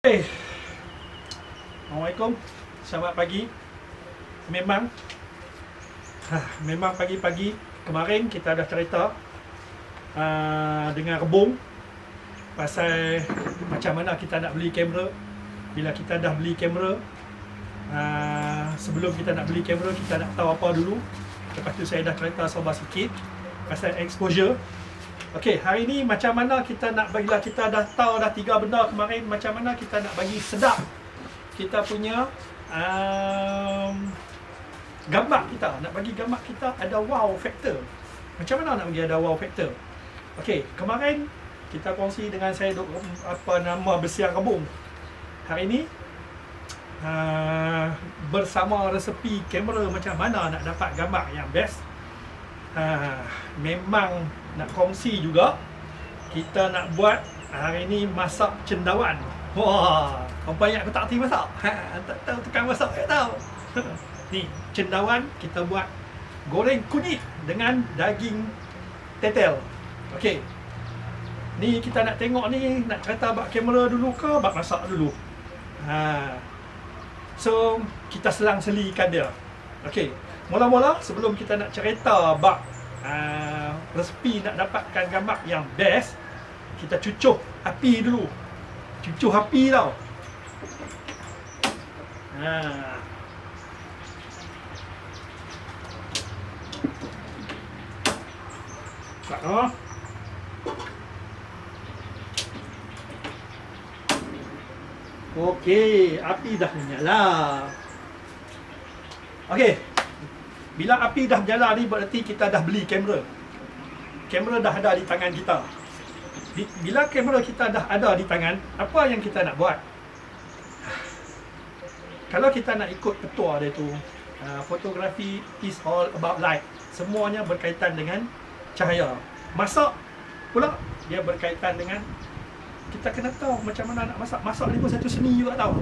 Assalamualaikum, selamat pagi. Memang pagi-pagi kemarin kita dah cerita dengan Rebung pasal macam mana kita nak beli kamera. Bila kita dah beli kamera, sebelum kita nak beli kamera, kita nak tahu apa dulu. Lepas tu saya dah cerita sabar sikit pasal exposure. Okey, hari ni macam mana kita nak, bila kita dah tahu dah 3 benda kemarin, macam mana kita nak bagi sedap kita punya gambar kita, nak bagi gambar kita ada wow factor. Macam mana nak bagi ada wow factor? Okey, kemarin kita kongsi dengan saya bersiar Rebung. Hari ni bersama resepi kamera macam mana nak dapat gambar yang best. Memang nak kongsi juga. Kita nak buat hari ni masak cendawan. Wah, banyak aku tak erti masak. Tak tahu tukang masak tak tahu. Ni cendawan kita buat goreng kunyit dengan daging tetel. Okey. Ni kita nak tengok ni, nak cerita bab kamera dulu ke bab masak dulu. So kita selang-selikan dia. Okey. Mula-mula sebelum kita nak cerita bab resepi nak dapatkan gambar yang best, kita cucuh api dulu. Cucuh api tau. Buat no. Okey, api dah menyala. Okey. Bila api dah menyala ni berarti kita dah beli kamera. Kamera dah ada di tangan kita. Bila kamera kita dah ada di tangan, apa yang kita nak buat? Kalau kita nak ikut petua dia tu, fotografi is all about light. Semuanya berkaitan dengan cahaya. Masak pula dia berkaitan dengan, kita kena tahu macam mana nak masak. Masak ni pun satu seni juga tau.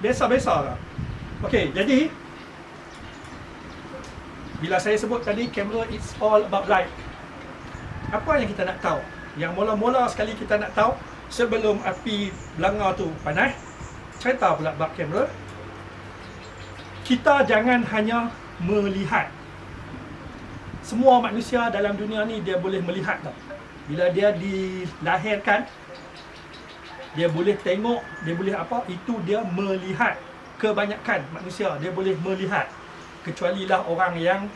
Biasa-biasa lah. Okey, jadi bila saya sebut tadi kamera it's all about light, apa yang kita nak tahu? Yang mula-mula sekali kita nak tahu, sebelum api belanga tu panas, cerita pula bab kamera. Kita jangan hanya melihat. Semua manusia dalam dunia ni dia boleh melihat tau. Bila dia dilahirkan, dia boleh tengok, dia boleh apa, itu dia melihat. Kebanyakan manusia dia boleh melihat. Kecuali lah orang yang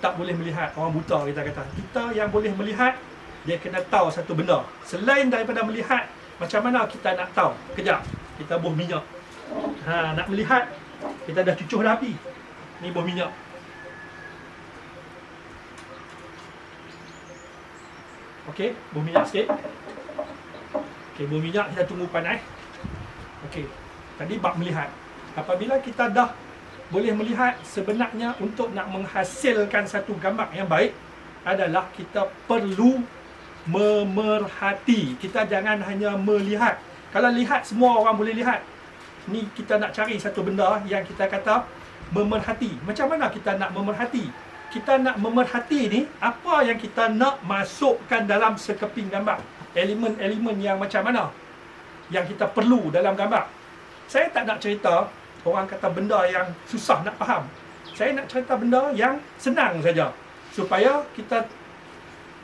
tak boleh melihat, orang buta kita kata. Kita yang boleh melihat, dia kena tahu satu benda. Selain daripada melihat, macam mana kita nak tahu? Kejap, kita buh minyak. Nak melihat, kita dah cucuh dah api. Ni buh minyak. Okey, buh minyak sikit. Okey, buh minyak kita tunggu panas. Okey, tadi bab melihat. Apabila kita dah boleh melihat, sebenarnya untuk nak menghasilkan satu gambar yang baik adalah kita perlu memerhati. Kita jangan hanya melihat. Kalau lihat, semua orang boleh lihat. Ni kita nak cari satu benda yang kita kata memerhati. Macam mana kita nak memerhati? Kita nak memerhati ni, apa yang kita nak masukkan dalam sekeping gambar. Elemen-elemen yang macam mana yang kita perlu dalam gambar. Saya tak nak cerita orang kata benda yang susah nak faham. Saya nak cerita benda yang senang saja, supaya kita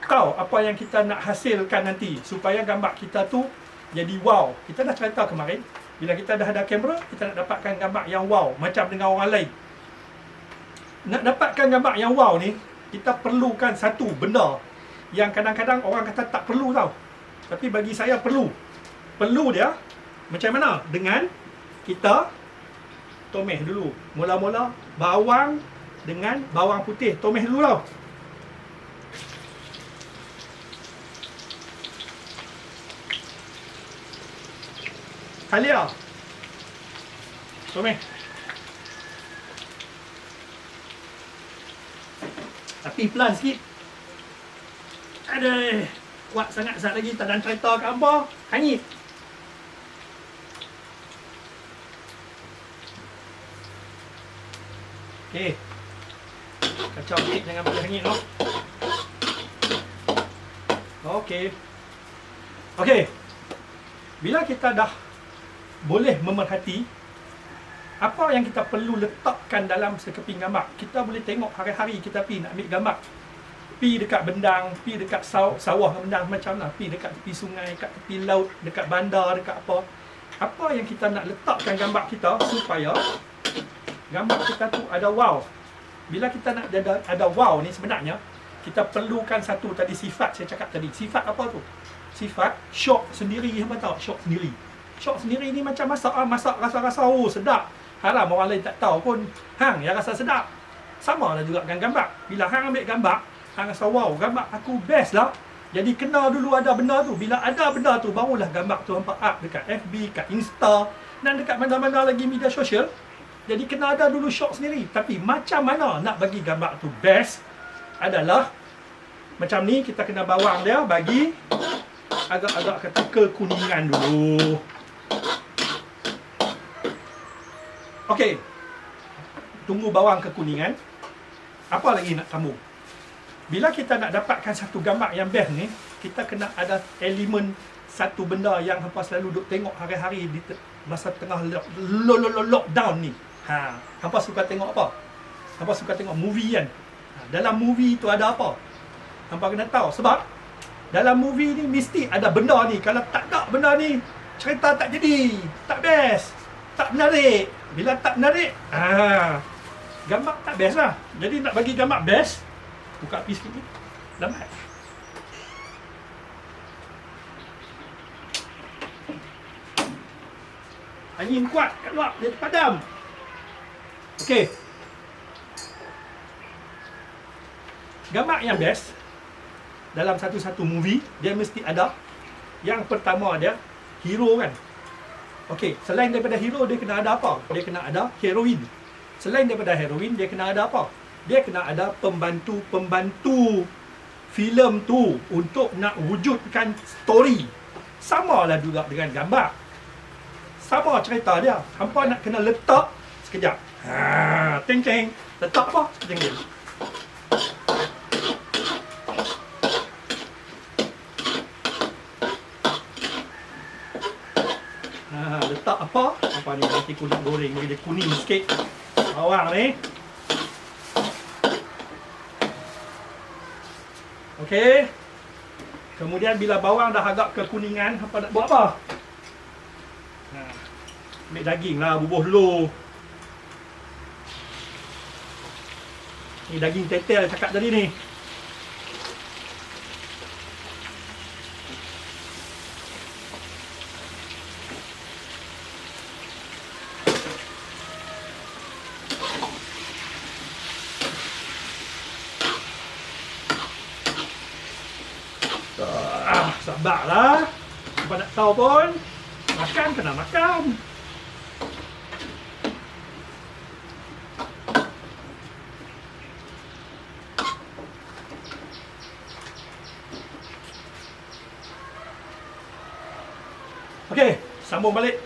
tahu apa yang kita nak hasilkan nanti, supaya gambar kita tu jadi wow. Kita dah cerita kemarin, bila kita dah ada kamera, kita nak dapatkan gambar yang wow macam dengan orang lain. Nak dapatkan gambar yang wow ni, kita perlukan satu benda yang kadang-kadang orang kata tak perlu tau, tapi bagi saya perlu. Perlu dia macam mana? Dengan kita tomeh dulu. Mula-mula bawang dengan bawang putih. Tomeh dulu tau. Halia. Tomeh. Tapi pelan sikit. Aduh, kuat sangat sat lagi, tak ada cerita kat apa. Hangit. Okey. Kacau sikit, jangan bagi hangit no. Okey. Okey. Bila kita dah boleh memerhati apa yang kita perlu letakkan dalam sekeping gambar. Kita boleh tengok hari-hari kita pergi nak ambil gambar, pi dekat bendang, pi dekat sawah bendang macam mana, pi dekat tepi sungai, kat tepi laut, dekat bandar, dekat apa yang kita nak letakkan gambar kita supaya gambar kita tu ada wow. Bila kita nak ada wow ni, sebenarnya kita perlukan satu tadi sifat saya cakap tadi. Sifat apa tu? Sifat syok sendiri. Apa tahu syok sendiri? Syok sendiri ni macam masak rasa-rasa sedap. Haram orang lain tak tahu pun hang yang rasa sedap. Sama lah juga dengan gambar. Bila hang ambil gambar, hang rasa wow, gambar aku best lah. Jadi kena dulu ada benda tu. Bila ada benda tu, barulah gambar tu hampa up dekat FB, kat Insta dan dekat mana-mana lagi media sosial. Jadi kena ada dulu syok sendiri. Tapi macam mana nak bagi gambar tu best adalah macam ni, kita kena bawang dia bagi agak-agak kata kekuningan dulu. Okey. Tunggu bawang kekuningan. Apa lagi nak tambah? Bila kita nak dapatkan satu gambar yang best ni, kita kena ada elemen satu benda yang hampa selalu duk tengok hari-hari di masa tengah lockdown ni. Hampa suka tengok apa? Hampa suka tengok movie kan? Dalam movie tu ada apa? Hampa kena tahu sebab dalam movie ni mesti ada benda ni. Kalau tak ada benda ni, cerita tak jadi, tak best, tak menarik. Bila tak menarik, gambar tak best lah. Jadi nak bagi gambar best, buka api sikit ni, lambat. Angin kuat kat luar, dia terpadam. Okey. Gambar yang best dalam satu-satu movie, dia mesti ada. Yang pertama dia hero kan. Okey, selain daripada hero, dia kena ada apa? Dia kena ada heroin. Selain daripada heroin, dia kena ada apa? Dia kena ada pembantu-pembantu filem tu untuk nak wujudkan story. Sama lah juga dengan gambar. Sama cerita dia. Hampa nak kena letak sekejap. Ceng-ceng. Letak apa? Sekejap. Letak apa? Apa ni? Nanti kulit goreng. Bagi dia kuning sikit. Bawang ni. Okey. Kemudian bila bawang dah agak kekuningan, hampa nak buat apa? Ambil daging lah, bubuh dulu. Ni daging tetel cakap tadi ni. Sabarlah. Apa nak tahu pun, makan kena makan. Okey, sambung balik.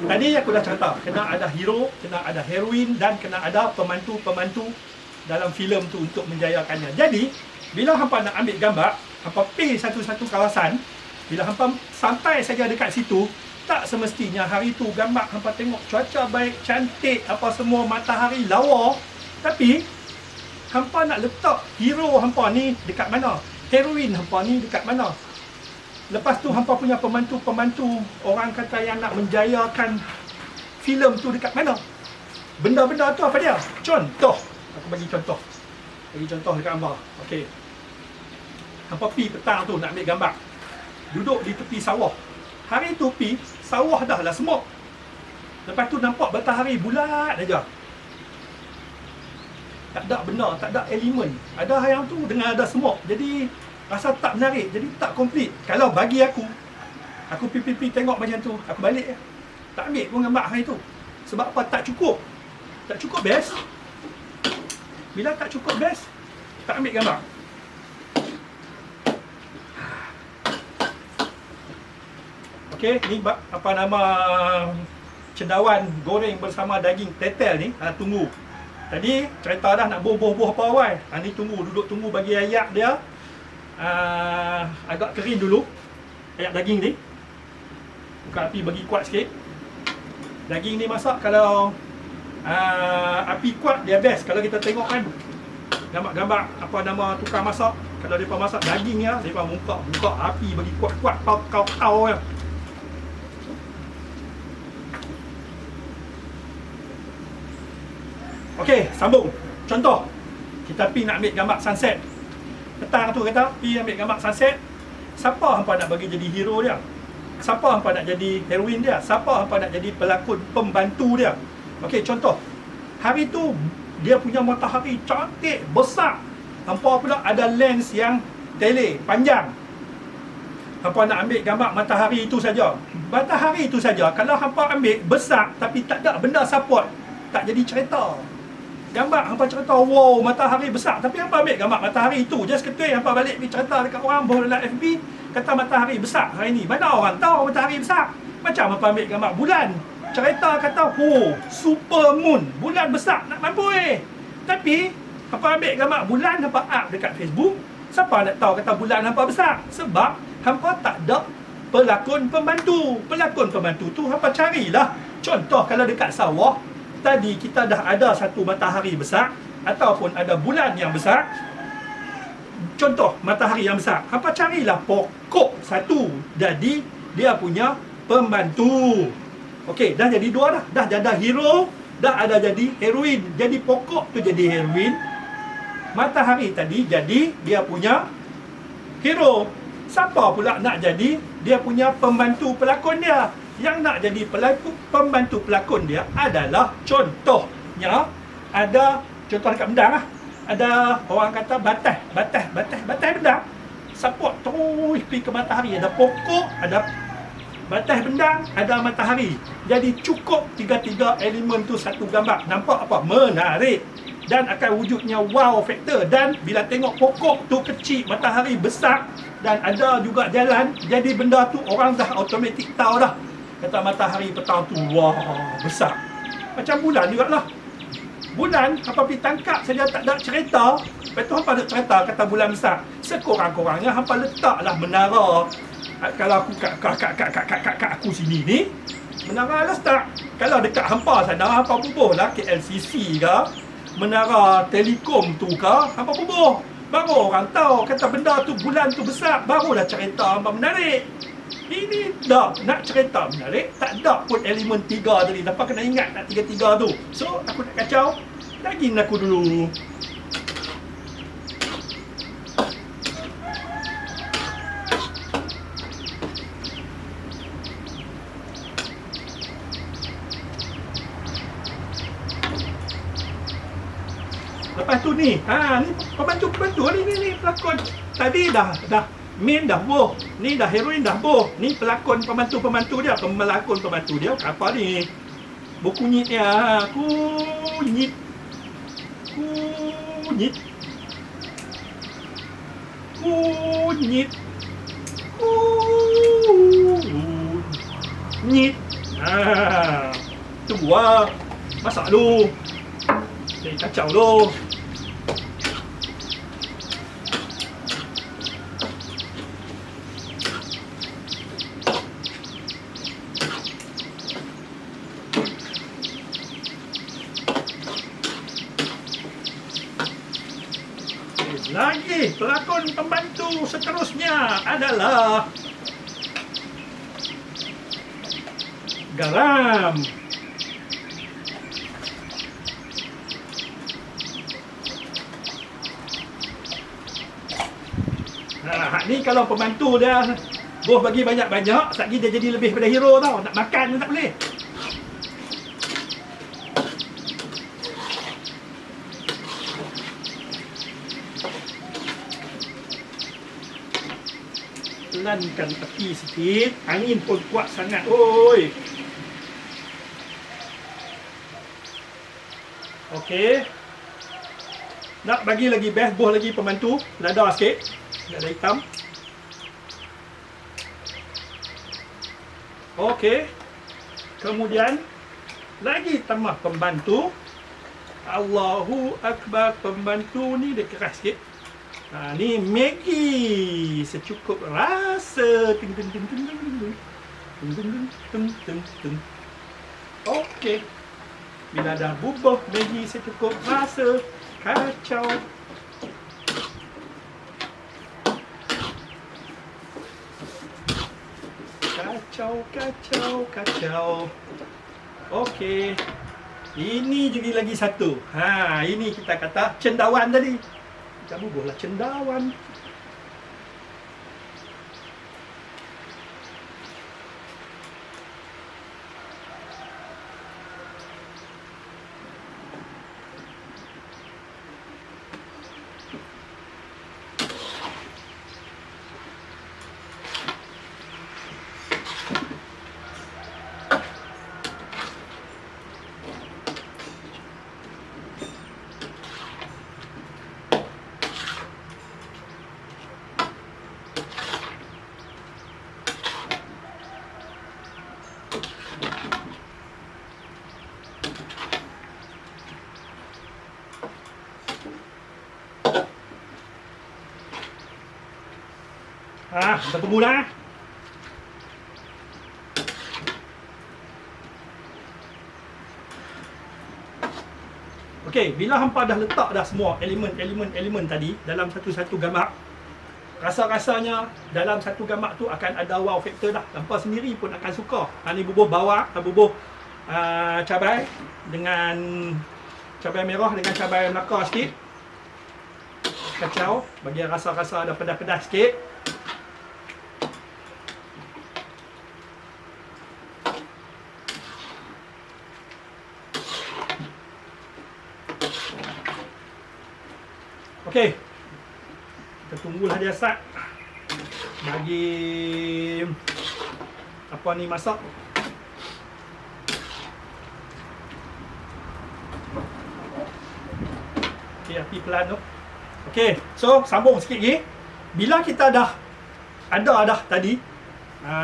Tadi aku dah cerita, kena ada hero, kena ada heroin dan kena ada pembantu-pembantu dalam filem tu untuk menjayakannya. Jadi, bila hampa nak ambil gambar, hampa pergi satu-satu kawasan, bila hampa sampai saja dekat situ, tak semestinya hari tu gambar hampa tengok cuaca baik, cantik, apa semua, matahari lawa. Tapi hampa nak letak hero hampa ni dekat mana? Heroin hampa ni dekat mana? Lepas tu hampa punya pembantu-pembantu, orang kata yang nak menjayakan filem tu dekat mana? Benda-benda tu apa dia? Contoh. Aku bagi contoh. Bagi contoh dekat gambar. Okey. Hampa pi petang tu nak ambil gambar. Duduk di tepi sawah. Hari tu pi, sawah dah lah semut. Lepas tu nampak matahari bulat aja. Tak ada benda, tak ada elemen. Ada yang tu dengan ada semut. Jadi rasa tak menarik, jadi tak komplit. Kalau bagi aku pi tengok macam tu, aku balik. Tak ambil pun gambar hari tu. Sebab apa? Tak cukup. Tak cukup best. Bila tak cukup best, tak ambil gambar. Okey, ni apa nama cendawan goreng bersama daging tetel ni. Tunggu. Tadi cerita dah nak buh-buh apa awal. Ni tunggu, duduk tunggu bagi ayak dia agak kering dulu. Ayak daging ni. Tukar api bagi kuat sikit. Daging ni masak kalau api kuat dia best. Kalau kita tengok kan gambar-gambar apa nama tukar masak, kalau depa masak daging ya, depa buka api bagi kuat-kuat, kau ya. Okey, sambung. Contoh, kita pi nak ambil gambar sunset. Petang tu kata pi ambil gambar sunset. Siapa hampa nak bagi jadi hero dia? Siapa hampa nak jadi heroin dia? Siapa hampa nak jadi pelakon pembantu dia? Okey, contoh. Hari tu dia punya matahari cantik, besar. Hampa pula ada lens yang tele, panjang. Hampa nak ambil gambar matahari itu saja. Matahari itu saja. Kalau hampa ambil besar tapi tak ada benda support, tak jadi cerita. Gambar hampa cerita, wow, matahari besar, tapi hampa ambil gambar matahari itu just ketui, hampa balik pergi cerita dekat orang baru dalam FB kata matahari besar hari ni. Mana orang tahu matahari besar? Macam hampa ambil gambar bulan, cerita kata, oh, super moon, bulan besar, nak mampu Tapi hampa ambil gambar bulan, hampa up dekat Facebook, siapa nak tahu kata bulan hampa besar? Sebab hampa tak ada pelakon pembantu. Pelakon pembantu tu hampa carilah. Contoh kalau dekat sawah tadi kita dah ada satu matahari besar ataupun ada bulan yang besar. Contoh matahari yang besar, hampa carilah pokok satu, jadi dia punya pembantu. Okey, dah jadi dua dah. Dah ada hero, dah ada jadi heroin. Jadi pokok tu jadi heroin, matahari tadi jadi dia punya hero. Siapa pula nak jadi dia punya pembantu pelakon dia? Yang nak jadi pembantu pelakon dia adalah contohnya ada contoh dekat Bendang lah. Ada orang kata batas Bendang. Support terus pergi ke matahari. Ada pokok, ada batas Bendang, ada matahari. Jadi cukup tiga-tiga elemen tu satu gambar. Nampak apa? Menarik. Dan akan wujudnya wow factor. Dan bila tengok pokok tu kecil, matahari besar dan ada juga jalan, jadi benda tu orang dah automatik tahu dah. Kata matahari petang tu, wah, besar. Macam bulan jugalah. Bulan, hampa pergi tangkap saja tak ada cerita. Lepas tu hampa ada cerita kata bulan besar. Sekurang-kurangnya hampa letaklah menara. Kalau aku kat aku sini ni, menara lah start. Kalau dekat hampa sana, hampa bubuh lah KLCC ke, menara telekom tu ke, hampa bubuh. Baru orang tahu kata benda tu bulan tu besar. Barulah cerita hampa menarik. Ini tak nak cerita menarik, tak ada pun elemen tiga tadi. Dapat kena ingat nak tiga-tiga tu. So, aku nak kacau daging aku dulu. Lepas tu ni, ni pembantu ni pelakon. Tadi dah main dah boh, ni dah heroin dah boh, ni pelakon pembantu dia, pelakon pembantu dia apa ni? Berkunyitnya, kunyit, tu buah, masak dulu, kacau dulu. Lagi pelakon pembantu seterusnya adalah garam. Ni kalau pembantu dia bos bagi banyak-banyak, satgi dia jadi lebih pada hero tau. Nak makan pun tak boleh. Pelankan api sikit. Angin pun kuat sangat. Oi. Okey. Nak bagi lagi best, boh lagi pembantu. Lada sikit. Lada hitam. Okey. Kemudian lagi tambah pembantu. Allahu Akbar. Pembantu ni dia keras sikit. Ni Maggi secukup rasa. Tung, tung, tung, tung, tung. Okey. Bila dah bubuh Maggi secukup rasa, kacau. Kacau, kacau, kacau. Okey. Ini juga lagi satu. Ini kita kata cendawan tadi. Kita bubuhlah cendawan. Kita tunggu dah. Okey, bila hampa dah letak dah semua elemen tadi dalam satu-satu gambar, rasa-rasanya dalam satu gambar tu akan ada wow factor dah. Hampa sendiri pun akan suka. Ni bubuh bawang, bubuh cabai dengan cabai merah dengan cabai melaka sikit. Kacau, bagi rasa-rasa ada pedas-pedas sikit. Okey. Kita tunggulah dia sat. Bagi apa ni masak. Okey, api pelan tu. Okey, so sambung sikit lagi. Bila kita dah ada dah tadi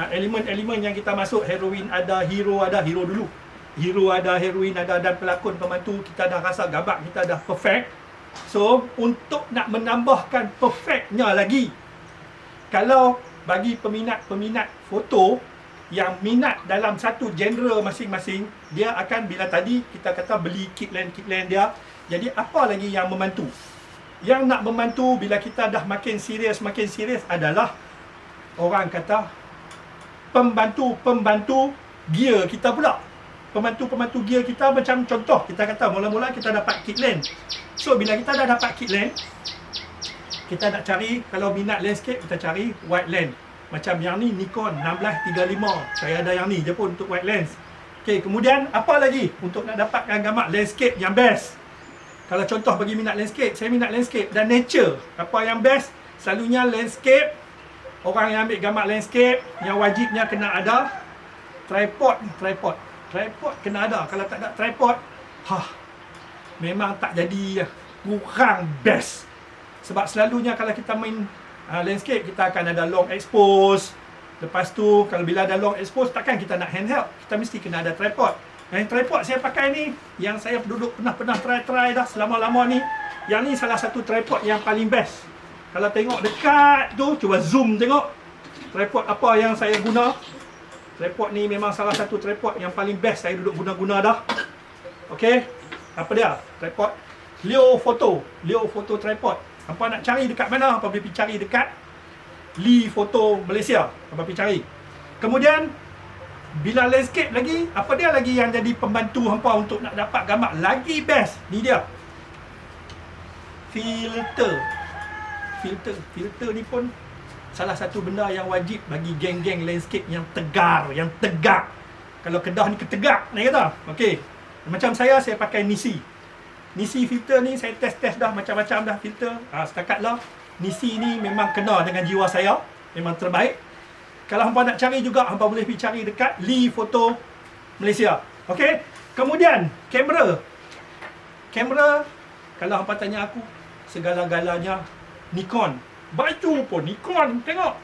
elemen-elemen yang kita masuk, heroin ada, hero dulu. Hero ada, heroin ada dan pelakon pembantu, kita dah rasa gambar kita dah perfect. So, untuk nak menambahkan perfectnya lagi, kalau bagi peminat-peminat foto yang minat dalam satu genre masing-masing, dia akan bila tadi kita kata beli kitland dia. Jadi apa lagi yang membantu? Yang nak membantu bila kita dah makin serius adalah orang kata pembantu gear kita pula. Pembantu gear kita macam contoh, kita kata mula-mula kita dapat kitland. So bila kita dah dapat kitland, kita nak cari, kalau minat landscape kita cari wide lens. Macam yang ni Nikon 1635. Saya ada yang ni je pun untuk wide lens. Okey, kemudian apa lagi untuk nak dapatkan gambar landscape yang best? Kalau contoh bagi minat landscape, saya minat landscape dan nature. Apa yang best? Selalunya landscape, orang yang ambil gambar landscape yang wajibnya kena ada tripod kena ada. Kalau tak ada tripod, memang tak jadi, kurang best. Sebab selalunya kalau kita main landscape, kita akan ada long expose. Lepas tu kalau bila ada long expose, takkan kita nak handheld, kita mesti kena ada tripod. Yang tripod saya pakai ni, yang saya pernah try dah selama-lama ni, yang ni salah satu tripod yang paling best. Kalau tengok dekat tu, cuba zoom tengok tripod apa yang saya guna. Tripod ni memang salah satu tripod yang paling best saya duduk guna-guna dah. Okey. Apa dia? Tripod Leo Photo tripod. Hampa nak cari dekat mana? Hampa boleh pergi cari dekat Lee Photo Malaysia. Hampa pergi cari. Kemudian bila landscape lagi, apa dia lagi yang jadi pembantu hampa untuk nak dapat gambar lagi best? Ni dia. Filter ni pun salah satu benda yang wajib bagi geng-geng landscape yang tegar, yang tegak. Kalau Kedah ni ketegak, ni kata. Okey. Macam saya pakai Nisi filter ni, saya test dah macam-macam dah filter. Setakat lah Nisi ni memang kena dengan jiwa saya, memang terbaik. Kalau hampa nak cari juga, hampa boleh pergi cari dekat Lee Photo Malaysia. Okey. Kemudian kamera, kalau hampa tanya aku, segala-galanya Nikon. Baju pun Nikon, tengok.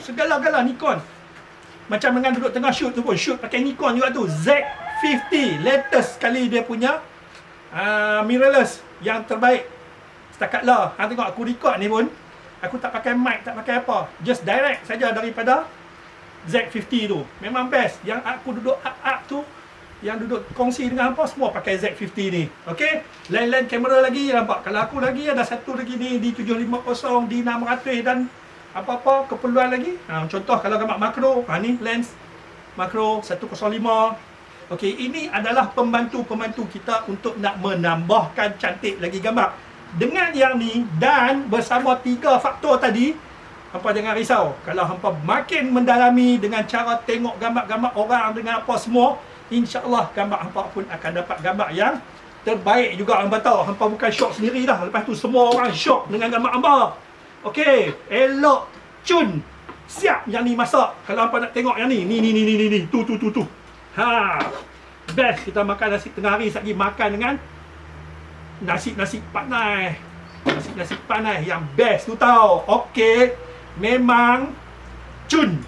Segala-gala Nikon. Macam dengan duduk tengah shoot tu pun, shoot pakai Nikon juga tu. Z50, latest sekali dia punya mirrorless yang terbaik. Setakat lah, tengok aku record ni pun, aku tak pakai mic, tak pakai apa. Just direct saja daripada Z50 tu. Memang best. Yang aku duduk up tu, yang duduk kongsi dengan hampa semua pakai Z50 ni. Okey. Lain-lain kamera lagi nampak. Kalau aku lagi ada satu lagi ni D750, D600 dan apa-apa keperluan lagi. Contoh kalau gambar makro, ni lens makro 105. Okey, ini adalah pembantu-pembantu kita untuk nak menambahkan cantik lagi gambar. Dengan yang ni dan bersama 3 faktor tadi, hampa jangan risau. Kalau hampa makin mendalami dengan cara tengok gambar-gambar orang dengan apa semua, InsyaAllah gambar hampa pun akan dapat gambar yang terbaik juga. Hampa tahu, hampa bukan syok sendiri dah. Lepas tu semua orang syok dengan gambar hampa. Okey, elok, cun, siap yang ni masak. Kalau hampa nak tengok yang ni, ni, tu. Best kita makan nasi tengah hari lagi, makan dengan nasi panai. Nasi panai yang best tu tau. Okey, memang cun.